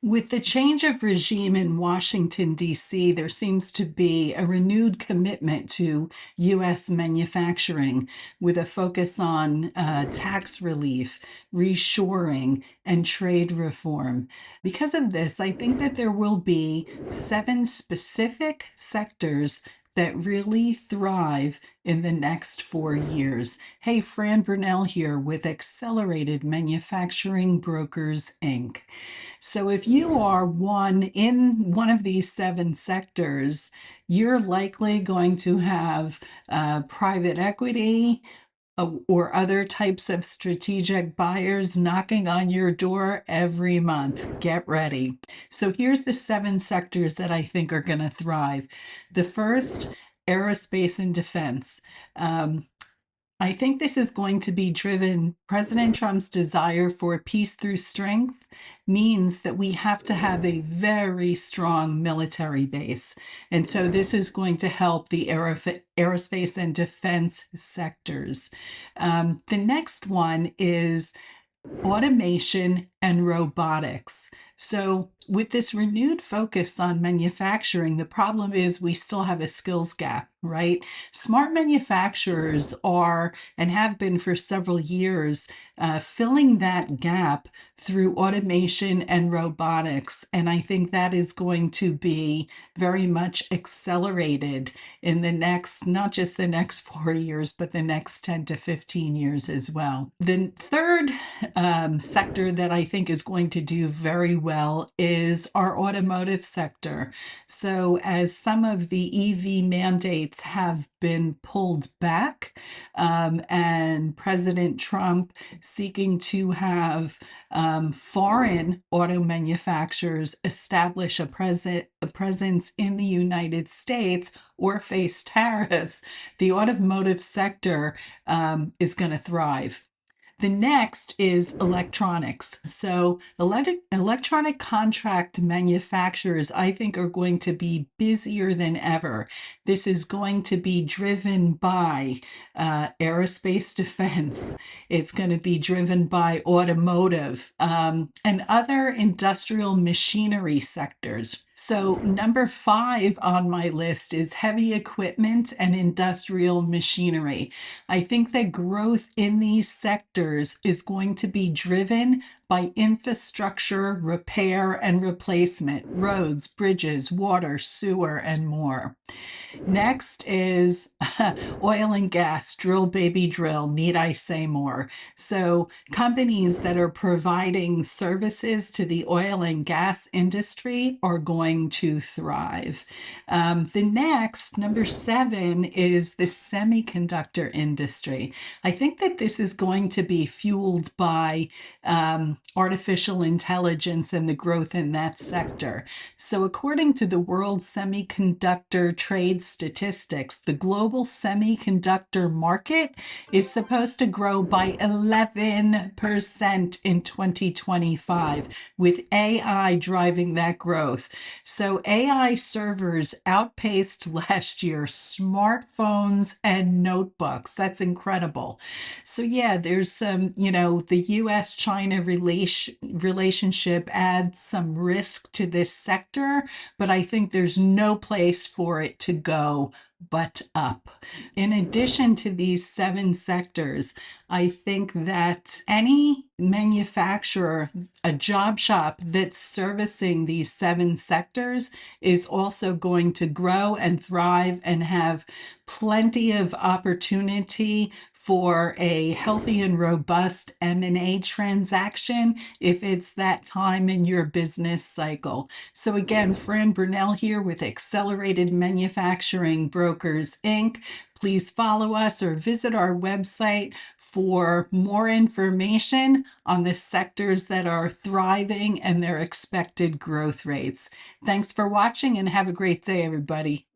With the change of regime in Washington, D.C., there seems to be a renewed commitment to U.S. manufacturing with a focus on tax relief, reshoring, and trade reform. Because of this, I think that there will be 7 specific sectors that really thrive in the next 4 years. Hey, Fran Burnell here with Accelerated Manufacturing Brokers, Inc. So if you are in one of these 7 sectors, you're likely going to have private equity or other types of strategic buyers knocking on your door every month. Get ready. So here's the 7 sectors that I think are going to thrive. The first, aerospace and defense. I think this is going to be driven. President Trump's desire for peace through strength means that we have to have a very strong military base. And so this is going to help the aerospace and defense sectors. The next one is automation and robotics. So with this renewed focus on manufacturing, the problem is we still have a skills gap, right? Smart manufacturers are and have been for several years filling that gap through automation and robotics. And I think that is going to be very much accelerated in the next, not just the next 4 years, but the next 10 to 15 years as well. The third sector that I think is going to do very well is our automotive sector. So as some of the EV mandates have been pulled back, and President Trump seeking to have foreign auto manufacturers establish a presence in the United States or face tariffs, the automotive sector is going to thrive. The next is electronics. So electronic contract manufacturers, I think, are going to be busier than ever. This is going to be driven by aerospace defense. It's going to be driven by automotive and other industrial machinery sectors. So number 5 on my list is heavy equipment and industrial machinery. I think that growth in these sectors is going to be driven by infrastructure repair and replacement, roads, bridges, water, sewer, and more. Next is oil and gas, drill baby drill, need I say more? So companies that are providing services to the oil and gas industry are going to thrive. The next, number 7, is the semiconductor industry. I think that this is going to be fueled by artificial intelligence and the growth in that sector. So according to the World Semiconductor Trade Statistics, the global semiconductor market is supposed to grow by 11% in 2025, with AI driving that growth. So AI servers outpaced last year smartphones and notebooks. That's incredible. So yeah, there's some, the US-China relationship adds some risk to this sector, but I think there's no place for it to go but up. In addition to these 7 sectors, I think that any manufacturer, a job shop that's servicing these 7 sectors is also going to grow and thrive and have plenty of opportunity for a healthy and robust M&A transaction if it's that time in your business cycle. So again, Fran Burnell here with Accelerated Manufacturing Brokers, Inc. Please follow us or visit our website for more information on the sectors that are thriving and their expected growth rates. Thanks for watching and have a great day, everybody.